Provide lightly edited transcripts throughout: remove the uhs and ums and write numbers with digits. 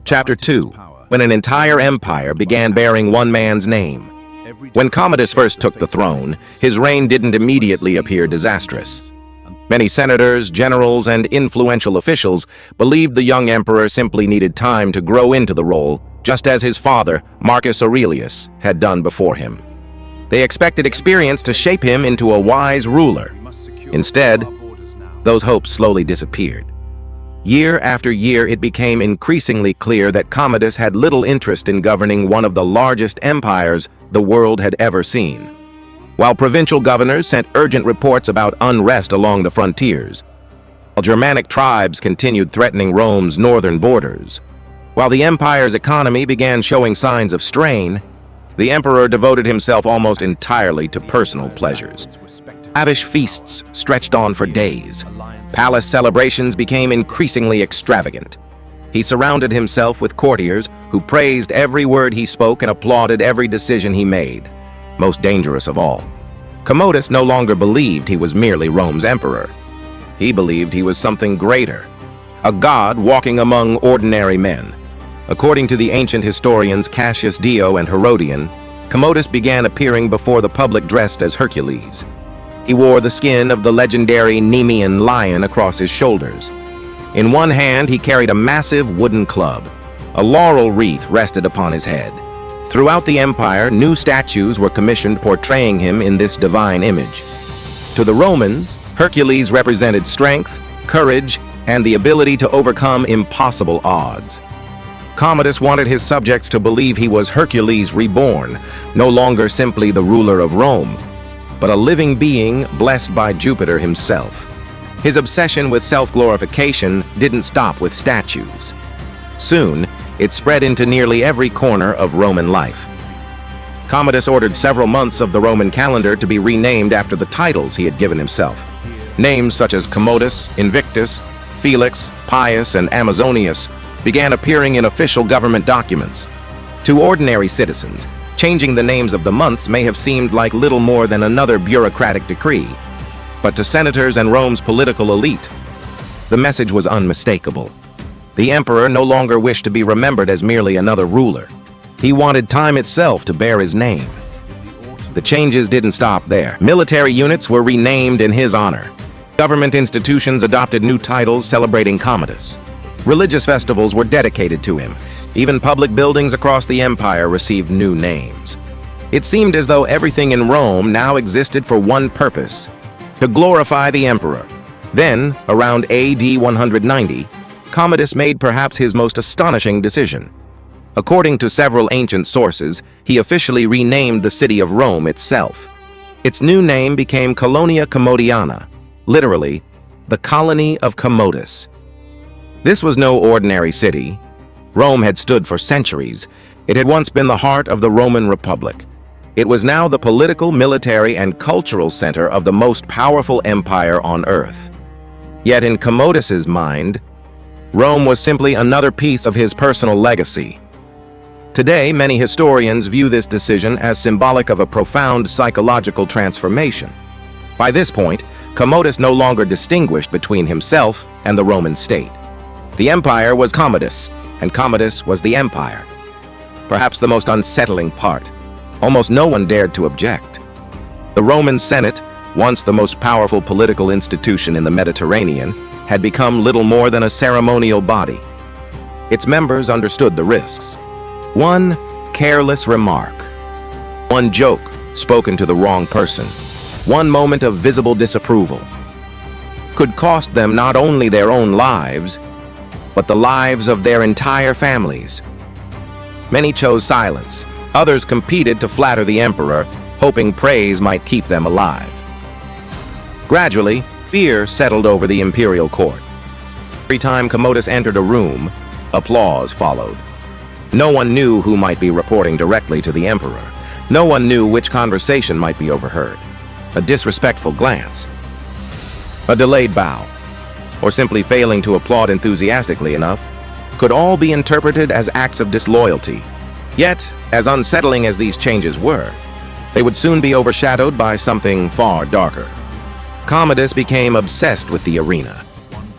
Chapter 2. When an entire empire began bearing one man's name. When Commodus first took the throne, his reign didn't immediately appear disastrous. Many senators, generals, and influential officials believed the young emperor simply needed time to grow into the role, just as his father, Marcus Aurelius, had done before him. They expected experience to shape him into a wise ruler. Instead, those hopes slowly disappeared. Year after year, it became increasingly clear that Commodus had little interest in governing one of the largest empires the world had ever seen. While provincial governors sent urgent reports about unrest along the frontiers, while Germanic tribes continued threatening Rome's northern borders, while the empire's economy began showing signs of strain, the emperor devoted himself almost entirely to personal pleasures. Lavish feasts stretched on for days. Palace celebrations became increasingly extravagant. He surrounded himself with courtiers who praised every word he spoke and applauded every decision he made. Most dangerous of all, Commodus no longer believed he was merely Rome's emperor. He believed he was something greater, a god walking among ordinary men. According to the ancient historians Cassius Dio and Herodian, Commodus began appearing before the public dressed as Hercules. He wore the skin of the legendary Nemean lion across his shoulders. In one hand, he carried a massive wooden club. A laurel wreath rested upon his head. Throughout the empire, new statues were commissioned portraying him in this divine image. To the Romans, Hercules represented strength, courage, and the ability to overcome impossible odds. Commodus wanted his subjects to believe he was Hercules reborn, no longer simply the ruler of Rome, but a living being blessed by Jupiter himself. His obsession with self-glorification didn't stop with statues. Soon, it spread into nearly every corner of Roman life. Commodus ordered several months of the Roman calendar to be renamed after the titles he had given himself. Names such as Commodus, Invictus, Felix, Pius, and Amazonius began appearing in official government documents. To ordinary citizens, changing the names of the months may have seemed like little more than another bureaucratic decree. But to senators and Rome's political elite, the message was unmistakable. The emperor no longer wished to be remembered as merely another ruler. He wanted time itself to bear his name. The changes didn't stop there. Military units were renamed in his honor. Government institutions adopted new titles celebrating Commodus. Religious festivals were dedicated to him. Even public buildings across the empire received new names. It seemed as though everything in Rome now existed for one purpose: to glorify the emperor. Then, around AD 190, Commodus made perhaps his most astonishing decision. According to several ancient sources, he officially renamed the city of Rome itself. Its new name became Colonia Commodiana, literally, the colony of Commodus. This was no ordinary city. Rome had stood for centuries. It had once been the heart of the Roman Republic. It was now the political, military, and cultural center of the most powerful empire on earth. Yet in Commodus's mind, Rome was simply another piece of his personal legacy. Today, many historians view this decision as symbolic of a profound psychological transformation. By this point, Commodus no longer distinguished between himself and the Roman state. The empire was Commodus, and Commodus was the empire. Perhaps the most unsettling part. Almost no one dared to object. The Roman Senate, once the most powerful political institution in the Mediterranean, had become little more than a ceremonial body. Its members understood the risks. One careless remark, one joke spoken to the wrong person, one moment of visible disapproval could cost them not only their own lives, but the lives of their entire families. Many chose silence. Others competed to flatter the emperor, hoping praise might keep them alive. Gradually, fear settled over the imperial court. Every time Commodus entered a room, applause followed. No one knew who might be reporting directly to the emperor. No one knew which conversation might be overheard. A disrespectful glance, a delayed bow, or simply failing to applaud enthusiastically enough, could all be interpreted as acts of disloyalty. Yet, as unsettling as these changes were, they would soon be overshadowed by something far darker. Commodus became obsessed with the arena.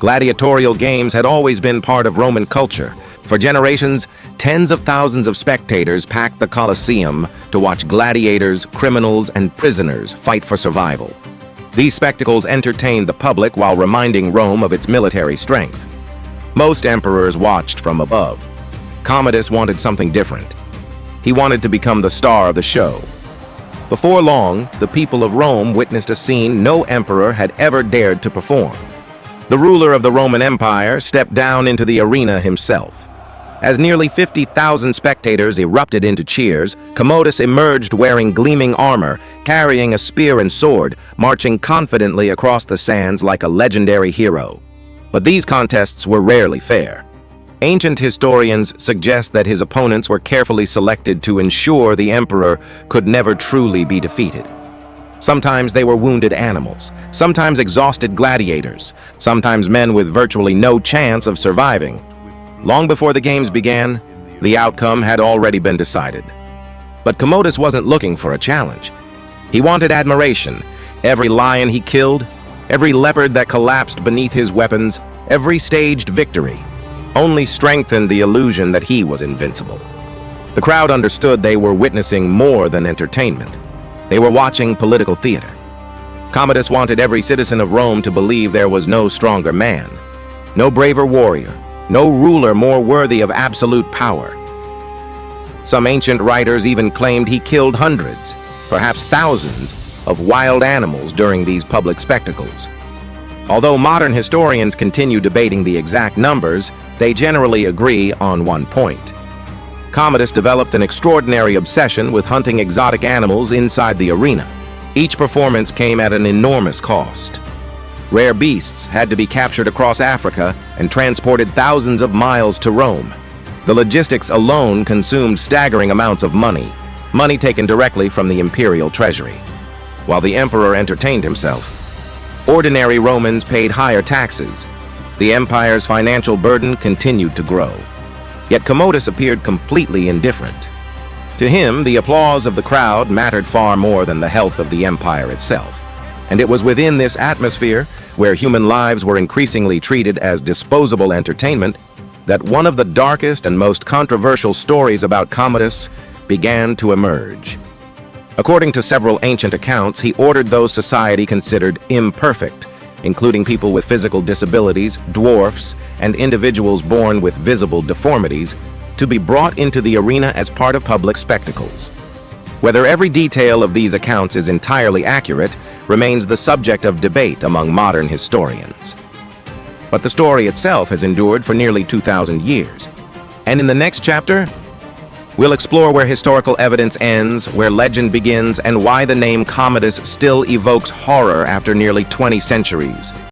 Gladiatorial games had always been part of Roman culture, For generations, tens of thousands of spectators packed the Colosseum to watch gladiators, criminals, and prisoners fight for survival. These spectacles entertained the public while reminding Rome of its military strength. Most emperors watched from above. Commodus wanted something different. He wanted to become the star of the show. Before long, the people of Rome witnessed a scene no emperor had ever dared to perform. The ruler of the Roman Empire stepped down into the arena himself. As nearly 50,000 spectators erupted into cheers, Commodus emerged wearing gleaming armor, carrying a spear and sword, marching confidently across the sands like a legendary hero. But these contests were rarely fair. Ancient historians suggest that his opponents were carefully selected to ensure the emperor could never truly be defeated. Sometimes they were wounded animals, sometimes exhausted gladiators, sometimes men with virtually no chance of surviving. Long before the games began, the outcome had already been decided. But Commodus wasn't looking for a challenge. He wanted admiration. Every lion he killed, every leopard that collapsed beneath his weapons, every staged victory only strengthened the illusion that he was invincible. The crowd understood they were witnessing more than entertainment. They were watching political theater. Commodus wanted every citizen of Rome to believe there was no stronger man, no braver warrior, no ruler more worthy of absolute power. Some ancient writers even claimed he killed hundreds, perhaps thousands, of wild animals during these public spectacles. Although modern historians continue debating the exact numbers, they generally agree on one point. Commodus developed an extraordinary obsession with hunting exotic animals inside the arena. Each performance came at an enormous cost. Rare beasts had to be captured across Africa and transported thousands of miles to Rome. The logistics alone consumed staggering amounts of money taken directly from the imperial treasury. While the emperor entertained himself, ordinary Romans paid higher taxes. The empire's financial burden continued to grow. Yet Commodus appeared completely indifferent. To him, the applause of the crowd mattered far more than the health of the empire itself. And it was within this atmosphere, where human lives were increasingly treated as disposable entertainment, that one of the darkest and most controversial stories about Commodus began to emerge. According to several ancient accounts, he ordered those society considered imperfect, including people with physical disabilities, dwarfs, and individuals born with visible deformities, to be brought into the arena as part of public spectacles. Whether every detail of these accounts is entirely accurate remains the subject of debate among modern historians. But the story itself has endured for nearly 2,000 years. And in the next chapter, we'll explore where historical evidence ends, where legend begins, and why the name Commodus still evokes horror after nearly 20 centuries.